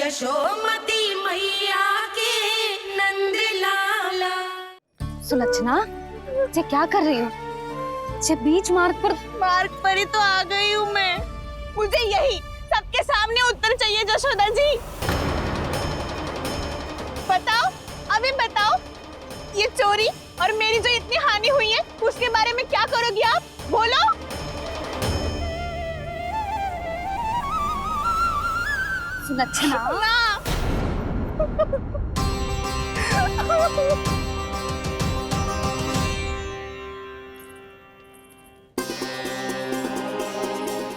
यशोमती मैया के नंद लाला। सुलक्षणा, ये क्या कर रही हो? ये बीच मार्ग पर ही तो आ गई हूँ मैं। मुझे यही सबके सामने उत्तर चाहिए यशोदा जी। बताओ, अभी बताओ, ये चोरी और मेरी जो इतनी हानि हुई है उसके बारे में क्या करोगी आप? बोलो। सुलक्षणा,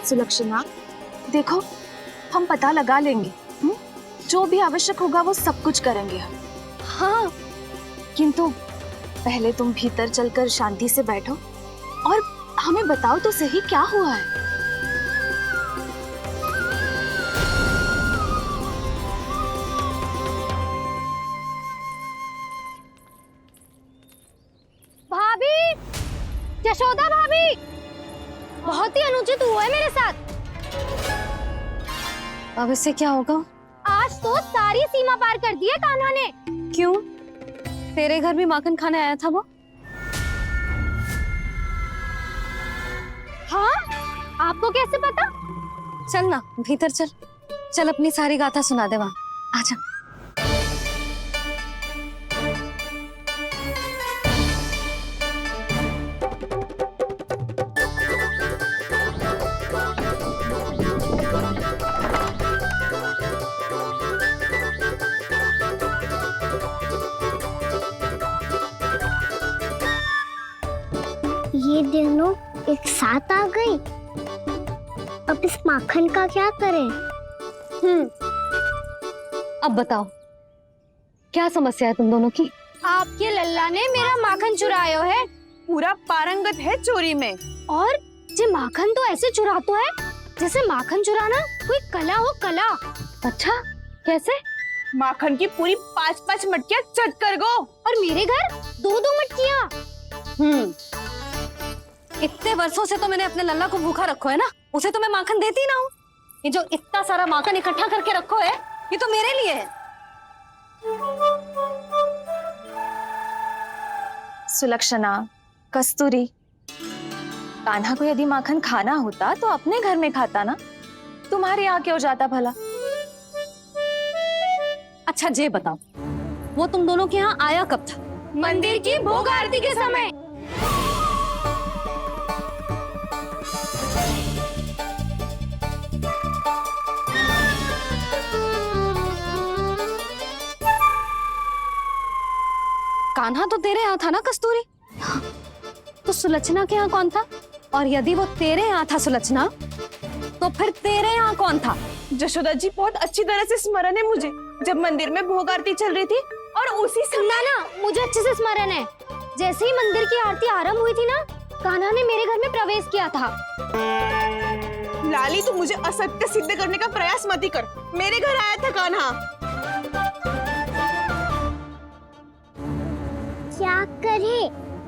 सुलक्षणा, देखो हम पता लगा लेंगे। जो भी आवश्यक होगा वो सब कुछ करेंगे हम। हाँ, किंतु पहले तुम भीतर चलकर शांति से बैठो और हमें बताओ तो सही क्या हुआ है। भाभी, यशोदा भाभी, बहुत ही अनुचित हुआ है मेरे साथ। अब इससे क्या होगा? आज तो सारी सीमा पार कर दी है कान्हा ने। क्यों? तेरे घर भी माखन खाने आया था वो? हाँ, आपको कैसे पता? चल ना भीतर चल, चल अपनी सारी गाथा सुना दे वहां। आजा। ये दोनों एक साथ आ गई। अब इस माखन का क्या करें? अब बताओ क्या समस्या है तुम दोनों की? आपके लल्ला ने मेरा माखन चुरायो है। पूरा पारंगत है चोरी में। और ये माखन तो ऐसे चुराता है जैसे माखन चुराना कोई कला हो, कला। अच्छा, कैसे? माखन की पूरी 5-5 मटकियां चट कर गो। और मेरे घर 2-2 मटकियां। इतने वर्षों से तो मैंने अपने लल्ला को भूखा रखो है ना, उसे तो मैं माखन देती ना हूँ। ये जो इतना सारा माखन इकट्ठा करके रखो है, ये तो मेरे लिए है। सुलक्षणा, कस्तूरी, कान्हा को यदि माखन खाना होता तो अपने घर में खाता ना, तुम्हारे यहाँ क्यों जाता भला? अच्छा ये बताओ, वो तुम दोनों के यहाँ आया कब था? मंदिर की भोग आरती के समय। कान्हा तो तेरे यहाँ था ना कस्तूरी? तो सुलक्षणा के यहाँ कौन था? और यदि वो तेरे यहाँ था सुलक्षणा, तो फिर तेरे यहाँ कौन था? यशोदा जी, बहुत अच्छी तरह से स्मरण है मुझे, जब मंदिर में भोग आरती चल रही थी और उसी समय ना, मुझे अच्छे से स्मरण है। जैसे ही मंदिर की आरती आरंभ हुई थी ना, कान्हा ने मेरे घर में प्रवेश किया था। लाली, तू मुझे असत्य सिद्ध करने का प्रयास मत ही कर। मेरे घर आया था कान्हा। क्या करे?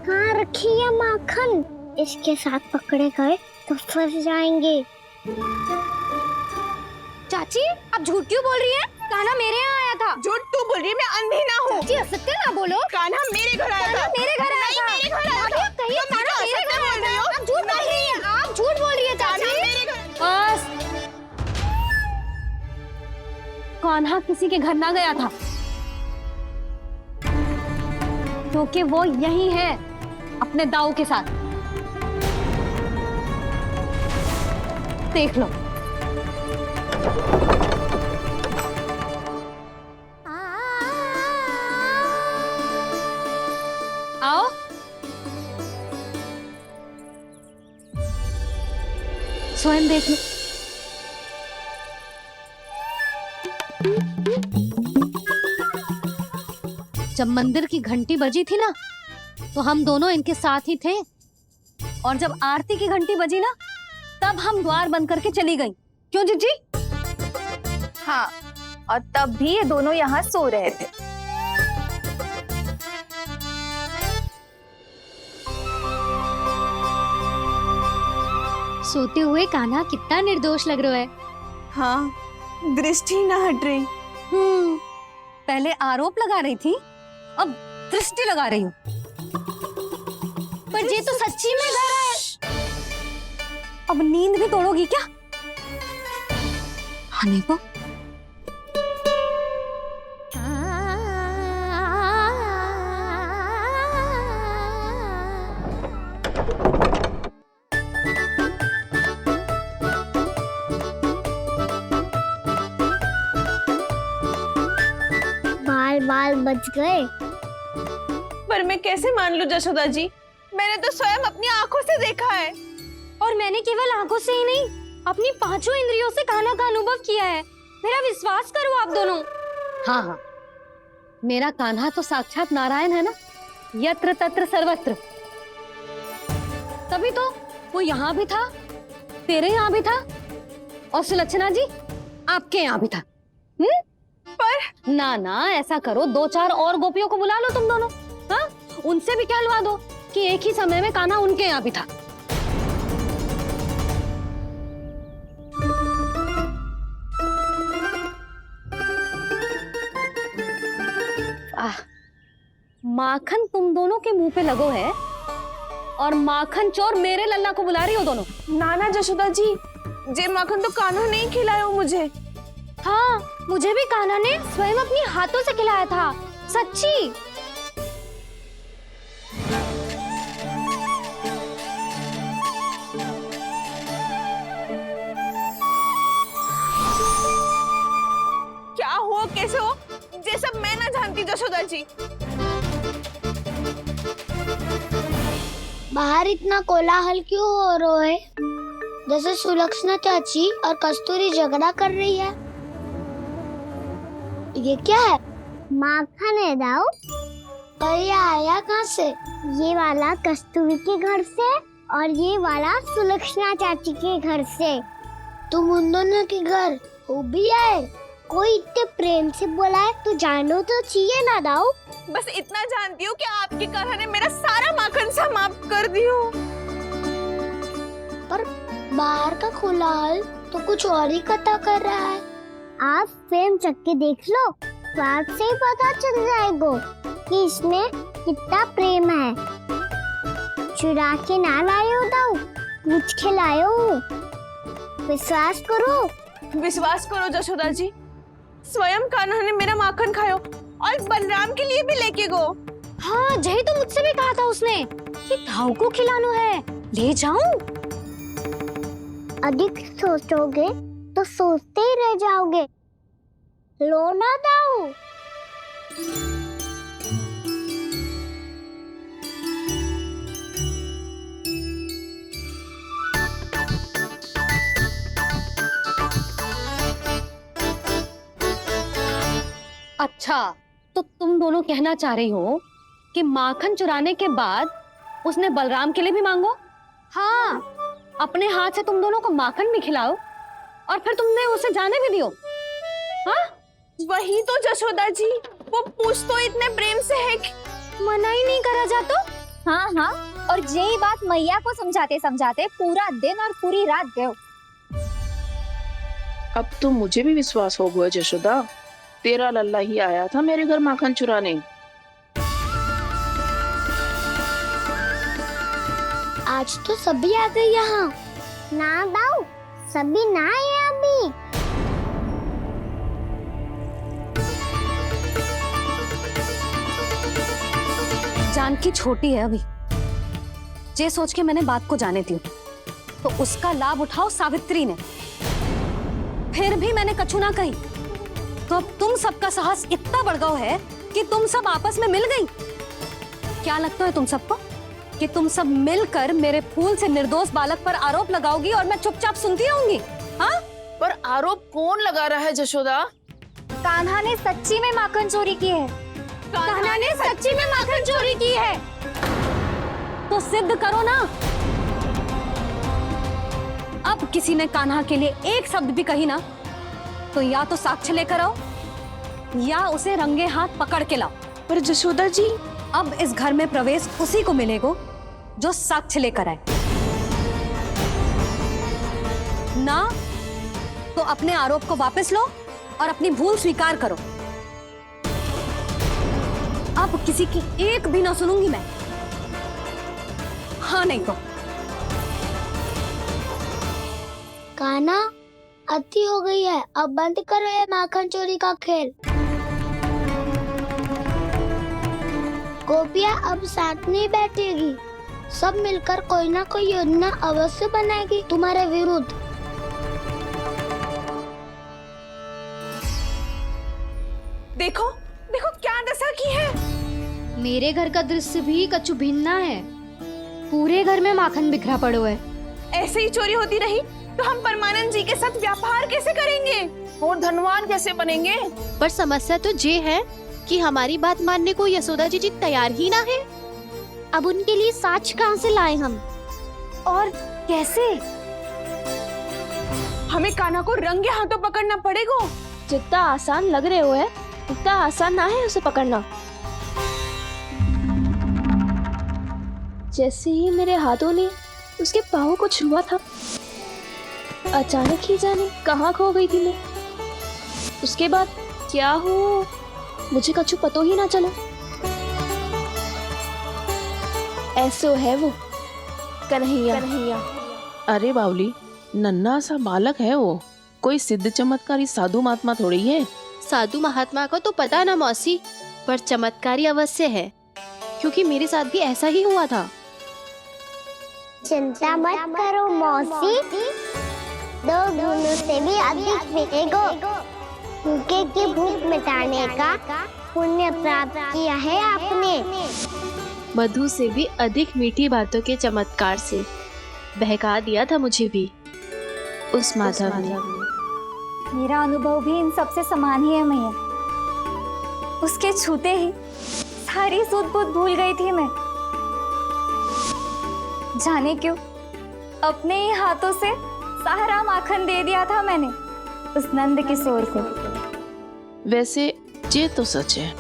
कहाँ रखी है माखन? इसके साथ पकड़े गए तो फंस जाएंगे। चाची, आप झूठ क्यों बोल रही हैं? कान्हा मेरे यहाँ आया था। झूठ तू बोल रही है? मैं अंधी ना हूँ। चाची, असत्य ना बोलो। कान्हा मेरे घर आया था। मेरे घर आया था। मेरे घर आया था। कहिए कान्हा मेरे घर आया था। आप झूठ बोल रही हैं। आप झूठ बोल रही है चाची। बस, कान्हा किसी के घर ना गया था, क्योंकि वो यही है अपने दाऊ के साथ। देख लो। आओ। स्वयं देख लो। जब मंदिर की घंटी बजी थी ना, तो हम दोनों इनके साथ ही थे, और जब आरती की घंटी बजी ना, तब हम द्वार बंद करके चली गई। क्यों जीजी? हाँ, और तब भी ये दोनों यहाँ सो रहे थे। सोते हुए कान्हा कितना निर्दोष लग रहा है। हाँ, दृष्टि ना हट रही। पहले आरोप लगा रही थी, अब दृष्टि लगा रही हूँ। पर ये तो सच्ची में घर है। अब नींद भी तोड़ोगी क्या? हनीफा, बाल बाल बच गए। पर मैं कैसे मान लूं जशोदा जी, मैंने तो स्वयं अपनी आंखों से देखा है। और मैंने केवल आंखों से ही नहीं, अपनी पांचों इंद्रियों से कान्हा का अनुभव किया है। मेरा विश्वास करो आप दोनों। हाँ हाँ, मेरा कान्हा तो साक्षात नारायण है ना, यत्र तत्र सर्वत्र। तभी तो वो यहाँ भी था, तेरे यहाँ भी था, और सुलक्षणा जी आपके यहाँ भी था। पर ना ना, ऐसा करो, 2-4 और गोपियों को बुला लो तुम दोनों। हाँ, उनसे भी कहलवा दो कि एक ही समय में कान्हा उनके यहाँ भी था। माखन तुम दोनों के मुंह पे लगो है, और माखन चोर मेरे लल्ला को बुला रही हो दोनों। नाना जशोदा जी, जे माखन तो कान्हा ने ही खिलाया हो मुझे। हाँ, मुझे भी कान्हा ने स्वयं अपनी हाथों से खिलाया था, सच्ची। क्या हो कैसे हो, ये सब मैं ना जानती जशोदा जी। बाहर इतना कोलाहल क्यों हो रहा है? जैसे सुलक्षणा चाची और कस्तूरी झगड़ा कर रही है। ये क्या है? माखन है दाऊ। और ये आया कहाँ से? ये वाला कस्तूरी के घर से और ये वाला सुलक्षणा चाची के घर से। तुम उन दोनों के घर हो भी आए? कोई इतने प्रेम से बोला है तो जानो तो चाहिए ना दाऊ। बस इतना जानती हूँ कि आपके कान्हा ने मेरा सारा माखन समाप्त कर दियो। पर बाहर का कोलाहल तो कुछ और ही कथा कर रहा है। आप फिल्म चख के देख लो, स्वाद से ही पता चल जाएगा कि इसमें कितना प्रेम है। चुरा के ना लाए हो दाऊ, पूछ के लाए हो। विश्वास करो जशोदा जी, स्वयं कान्हा ने मेरा माखन खायो और बलराम के लिए भी लेके गो। हाँ, जही तो मुझसे भी कहा था उसने कि दाऊ को खिलाना है, ले जाऊं। अधिक सोचोगे तो सोचते ही रह जाओगे। लो ना दाऊ। अच्छा, तो तुम दोनों कहना चाह रही हो कि माखन चुराने के बाद उसने बलराम के लिए भी मांगो? हाँ, अपने हाथ से तुम दोनों को माखन भी खिलाओ और फिर तुमने उसे जाने भी दियो। हाँ, वही तो जशोदा जी, वो पूछ तो इतने प्रेम से है कि मना ही नहीं करा जा तो। हाँ हाँ, और यही बात मैया को समझाते समझाते पूरा दिन और पूरी रात गयो। अब तो मुझे भी विश्वास हो गया जशोदा, तेरा लल्ला ही आया था मेरे घर माखन चुराने। आज तो सभी आ गए यहाँ। ना दाऊ, सभी ना आए अभी। जानकी छोटी है अभी, ये सोच के मैंने बात को जाने दी, तो उसका लाभ उठाओ सावित्री ने। फिर भी मैंने कछु ना कही, तो अब तुम सबका साहस इतना बढ़ गया है कि तुम सब आपस में मिल गई। क्या लगता है तुम सबको कि तुम सब मिलकर मेरे फूल से निर्दोष बालक पर आरोप लगाओगी और मैं चुपचाप सुनती रहूंगी? हाँ, पर आरोप कौन लगा रहा है जशोदा? कान्हा ने सच्ची में माखन चोरी की है। कान्हा ने सच्ची में माखन चोरी की है। तो सिद्ध करो ना। अब किसी ने कान्हा के लिए एक शब्द भी कही ना, तो या तो साक्ष्य लेकर आओ या उसे रंगे हाथ पकड़ के लाओ। पर जशोदा जी, अब इस घर में प्रवेश उसी को मिलेगा जो साक्ष्य लेकर आए। ना तो अपने आरोप को वापस लो और अपनी भूल स्वीकार करो। अब किसी की एक भी ना सुनूंगी मैं। हाँ नहीं तो कान्हा, अति हो गई है, अब बंद करो ये माखन चोरी का खेल। गोपियाँ अब साथ नहीं बैठेगी, सब मिलकर कोई ना कोई योजना अवश्य बनाएगी तुम्हारे विरुद्ध। देखो देखो क्या दशा की है। मेरे घर का दृश्य भी कछु भिन्न है। पूरे घर में माखन बिखरा पड़ो है। ऐसे ही चोरी होती रही तो हम परमानंद जी के साथ व्यापार कैसे करेंगे और धनवान कैसे बनेंगे? पर समस्या तो ये है कि हमारी बात मानने को यशोदा जी तैयार ही ना है। अब उनके लिए साक्ष्य कहाँ से लाए हम, और कैसे? हमें कान्हा को रंगे हाथों पकड़ना पड़ेगा। जितना आसान लग रहे हो है उतना आसान ना है उसे पकड़ना। जैसे ही मेरे हाथों ने उसके पाँव को छुआ था, अचानक ही जाने कहाँ खो गई थी मैं। उसके बाद क्या हो मुझे कछु पतो ही ना चला। ऐसो है वो कन्हैया। अरे बावली, नन्हा सा बालक है वो, कोई सिद्ध चमत्कारी साधु महात्मा थोड़ी है। साधु महात्मा को तो पता ना मौसी, पर चमत्कारी अवश्य है, क्योंकि मेरे साथ भी ऐसा ही हुआ था। चिंता मत करो मौसी, 2 गुणों से भी अधिक मिलेगा। भूखे की भूख मिटाने का पुण्य प्राप्त किया है आपने। मधु से भी अधिक मीठी बातों के चमत्कार से बहका दिया था मुझे भी उस माधव ने। मेरा अनुभव भी इन सबसे समान ही है मैया। उसके छूते ही सारी सूध बूध भूल गई थी मैं। जाने क्यों अपने ही हाथों से सारा माखन दे दिया था मैंने उस नंद किशोर को। वैसे ये तो सच है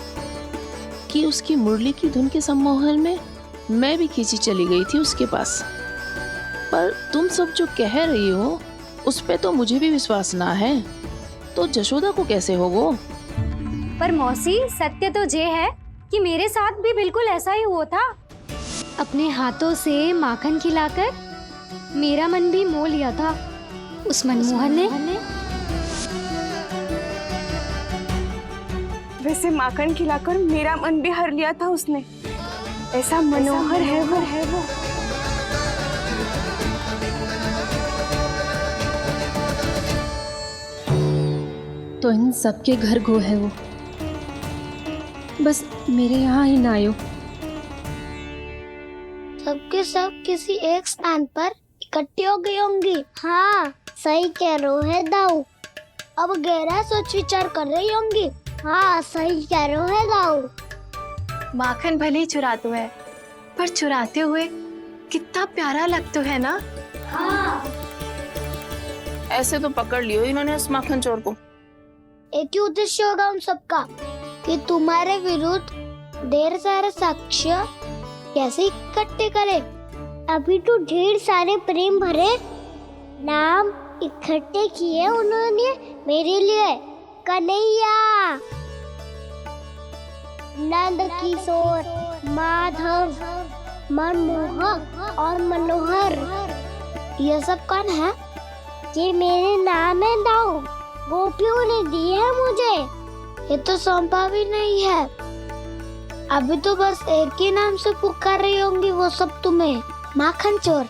कि उसकी मुरली की धुन के सम्मोहन में मैं भी खींची चली गई थी उसके पास। पर तुम सब जो कह रही हो उस पे तो मुझे भी विश्वास ना है, तो जशोदा को कैसे होगो? पर मौसी, सत्य तो ये है कि मेरे साथ भी बिल्कुल ऐसा ही हुआ था। अपने हाथों से माखन खिलाकर मेरा मन भी मोह लिया था उस मनमोहन ने। वैसे माखन खिलाकर मेरा मन भी हर लिया था उसने। ऐसा मनोहर है वो। तो इन सबके घर गो है वो, बस मेरे यहाँ ही ना आयो। सबके सब किसी एक स्थान पर इकट्ठी हो गई होंगी। हाँ, सही कह रहे है दाऊ। अब गहरा सोच विचार कर रही होंगी। हाँ, सही कह रहे है दाऊ। माखन भले ही चुराते है, पर चुराते हुए कितना प्यारा लगता है ना। ऐसे तो पकड़ लियो इन्होंने उस माखन चोर को। एक ही उद्देश्य होगा उन सबका कि तुम्हारे विरुद्ध ढेर सारे साक्ष्य कैसे इकट्ठे करे। अभी तो ढेर सारे प्रेम भरे नाम इकट्ठे किए उन्होंने मेरे लिए। कन्हैया, नंद किशोर, माधव, मनमोहक और मनोहर, ये सब कौन है? ये मेरे नाम है दाऊ। गोपियों ने दिए है मुझे, ये तो सौंपा भी नहीं है। अभी तो बस एक ही नाम से पुकार रही होंगी वो सब तुम्हें, माखन चोर।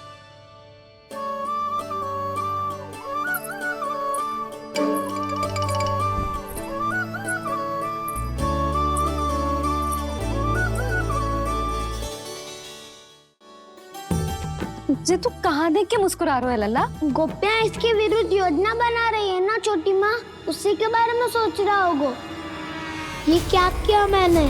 जे तू कहाँ देख के मुस्कुरा रहा है लल्ला? गोपियाँ इसके विरुद्ध योजना बना रही है ना छोटी माँ, उसी के बारे में सोच रहा होगा। ये क्या किया मैंने?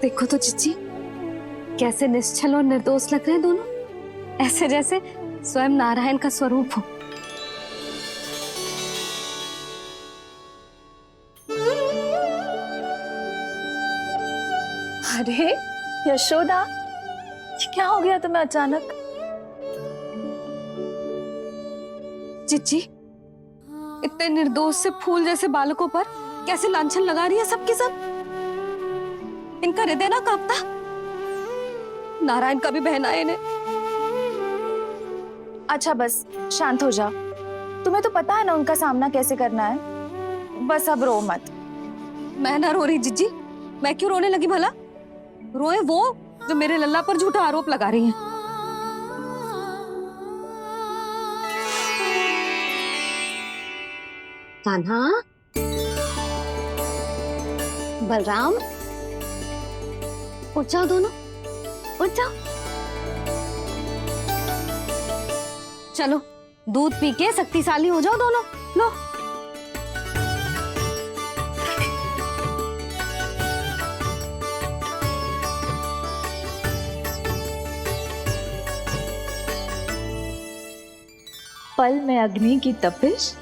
देखो तो चिच्ची, कैसे निश्चल और निर्दोष लग रहे हैं दोनों, ऐसे जैसे स्वयं नारायण का स्वरूप हो। अरे यशोदा, ये क्या हो गया तुम्हें अचानक? चिच्ची, इतने निर्दोष से फूल जैसे बालकों पर कैसे लांछन लगा रही है सबके सब। इनका हृदय ना कांपता? नारायण का भी बहना है इन्हें। अच्छा बस शांत हो जाओ, तुम्हें तो पता है ना उनका सामना कैसे करना है। बस अब रो मत। मैं ना रो रही जिज्जी, मैं क्यों रोने लगी भला? रोए वो जो मेरे लल्ला पर झूठा आरोप लगा रही हैं। कान्हा, बलराम, उठ जाओ दोनों, उठ जाओ। चलो दूध पी के शक्तिशाली हो जाओ दोनों। लो। पल में अग्नि की तपिश,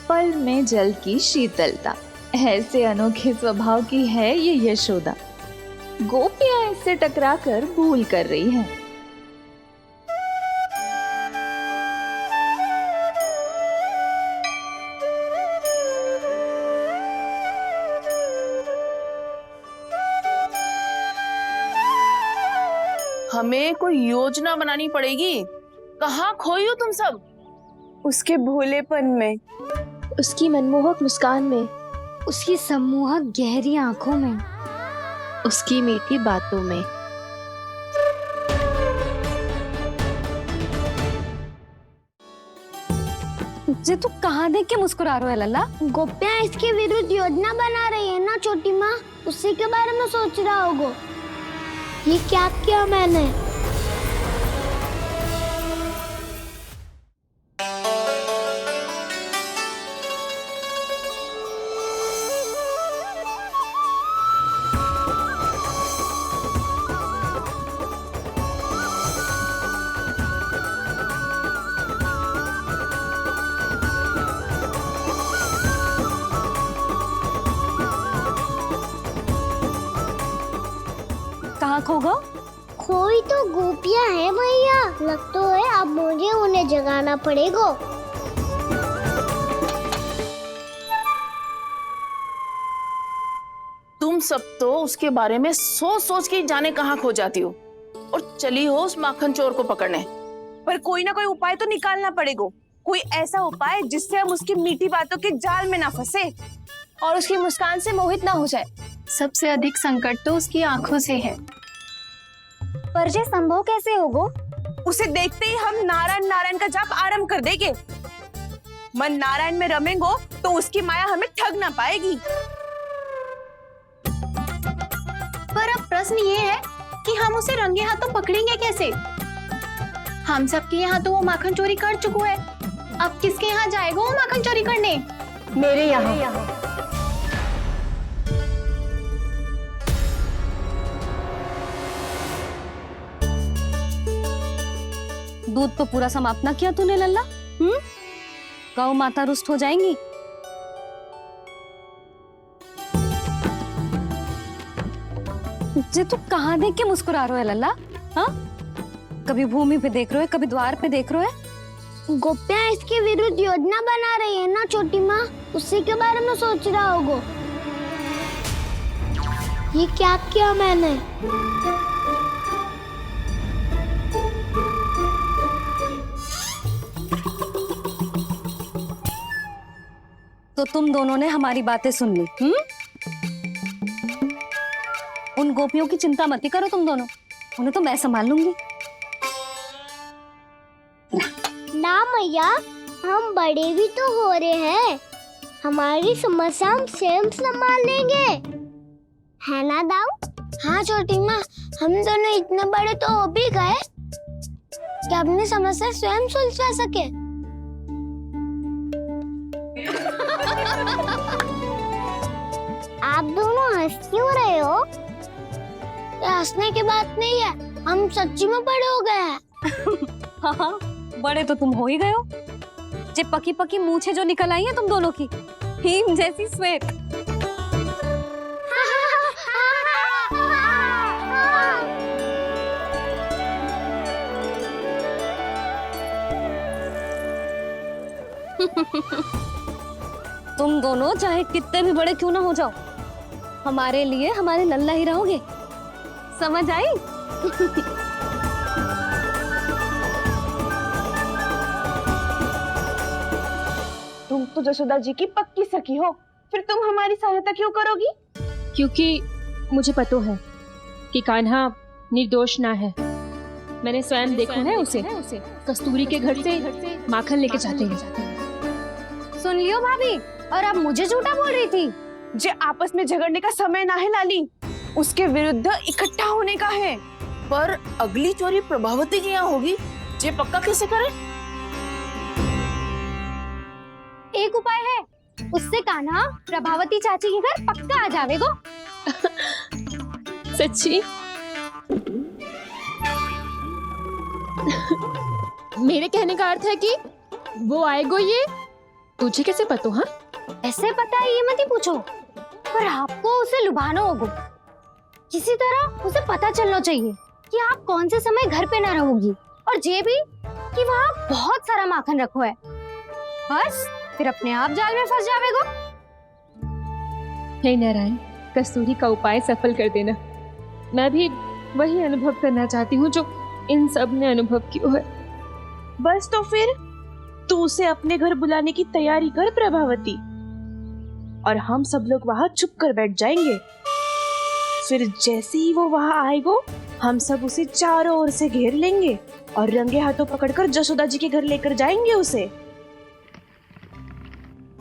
पल में जल की शीतलता, ऐसे अनोखे स्वभाव की है ये यशोदा। गोपियां इससे टकराकर भूल कर रही हैं। हमें कोई योजना बनानी पड़ेगी। कहाँ खोई हो तुम सब? उसके भोलेपन में, उसकी मनमोहक मुस्कान में, उसकी सम्मोहक गहरी आंखों में, उसकी मीठी बातों में। जे तू कहाँ देख के मुस्कुरा रहे हो लल्ला? गोपियां इसके विरुद्ध योजना बना रही है ना छोटी माँ, उसी के बारे में सोच रहा होगा। ये क्या किया मैंने? कहाँ खो गो? खोई तो गोपियां हैं भैया, लगता है अब मुझे उन्हें जगाना पड़ेगा। तुम सब तो उसके बारे में सोच सोच के जाने कहाँ खो जाती हो और चली हो उस माखन चोर को पकड़ने। पर कोई ना कोई उपाय तो निकालना पड़ेगा। कोई ऐसा उपाय जिससे हम उसकी मीठी बातों के जाल में ना फंसे और उसकी मुस्कान से मोहित ना हो जाए। सबसे अधिक संकट तो उसकी आंखों से है। पर ये संभव कैसे होगा? उसे देखते ही हम नारायण नारायण का जाप आरंभ कर देंगे। मन नारायण में रमेंगो तो उसकी माया हमें ठग ना पाएगी। पर अब प्रश्न ये है कि हम उसे रंगे हाथों पकड़ेंगे कैसे? हम सबके यहाँ तो वो माखन चोरी कर चुका है। अब किसके यहाँ जाएगा वो माखन चोरी करने? मेरे यहाँ। दूध तो पूरा समाप्त ना किया तूने लल्ला? गौ माता रुष्ट हो जाएंगी। जे तू कहाँ देख के मुस्कुरा रहे हो लल्ला? हाँ, कभी भूमि पे देख रहे हो, कभी द्वार पे देख रहे हो। गोपियां इसके विरुद्ध योजना बना रही है ना छोटी माँ, उसी के बारे में सोच रहा होगा। ये क्या किया मैंने? तो तुम दोनों ने हमारी बातें सुन ली। उन गोपियों की चिंता मत करो तुम दोनों, उन्हें तो मैं संभाल लूंगी। ना मैया, हम बड़े भी तो हो रहे हैं, हमारी समस्या हम स्वयं संभाल लेंगे, है ना दाऊ? हाँ छोटी माँ, हम दोनों इतने बड़े तो हो भी गए कि अपनी समस्या स्वयं सुलझा सके। आप दोनों हंस क्यों रहे हो? ये हंसने की बात नहीं है, हम सच्ची में बड़े हो गए हैं। हाँ, बड़े तो तुम हो ही गए हो। जे पकी पकी मूछें जो निकल आई हैं तुम दोनों की, हिम जैसी श्वेत। तुम दोनों चाहे कितने भी बड़े क्यों ना हो जाओ, हमारे लिए हमारे लल्ला ही रहोगे, समझ आई? तुम तो जसोदा जी की पक्की सखी हो, फिर तुम हमारी सहायता क्यों करोगी? क्योंकि मुझे पता है कि कान्हा निर्दोष ना है। मैंने स्वयं देखा है उसे कस्तूरी के घर से माखन लेके जाते हैं। सुन लियो भाभी, और अब मुझे झूठा बोल रही थी। जे आपस में झगड़ने का समय ना है लाली, उसके विरुद्ध इकट्ठा होने का है। पर अगली चोरी प्रभावती की यहाँ होगी, जे पक्का कैसे करे? एक उपाय है, उससे कान्हा प्रभावती चाची के घर पक्का आ जावेगो। सच्ची? मेरे कहने का अर्थ है कि वो आएगो, ये तुझे कैसे पता? हाँ, ऐसे पता है ये मत ही पूछो, पर आपको उसे लुभाना होगा। किसी तरह उसे पता चलना चाहिए कि आप कौन से समय घर पे ना रहोगी, और ये भी कि वहाँ बहुत सारा माखन रखो है। बस फिर अपने आप जाल में फंस जावेगो। हे नारायण, कस्तूरी का उपाय सफल कर देना। मैं भी वही अनुभव करना चाहती हूँ जो इन सब ने अनुभव किया है। बस तो फिर तू उसे अपने घर बुलाने की तैयारी कर प्रभावती, और हम सब लोग वहाँ छुप कर बैठ जाएंगे। फिर जैसे ही वो वहाँ आएगो, हम सब उसे चारों ओर से घेर लेंगे और रंगे हाथों पकड़कर जसोदा जी के घर लेकर जाएंगे उसे।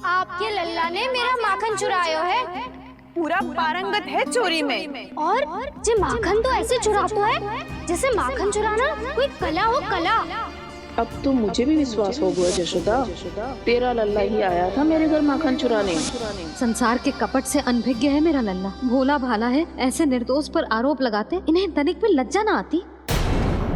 आपके लल्ला ने मेरा माखन चुरायो है, पूरा पारंगत है चोरी में। और जे माखन तो ऐसे चुराता है जैसे माखन चुराना कोई कला हो, कला। अब तो मुझे भी विश्वास हो गया जशोदा, तेरा लल्ला ही आया था मेरे घर माखन चुराने। संसार के कपट से अनभिज्ञ है मेरा लल्ला, भोला भाला है। ऐसे निर्दोष पर आरोप लगाते इन्हें तनिक भी लज्जा ना आती।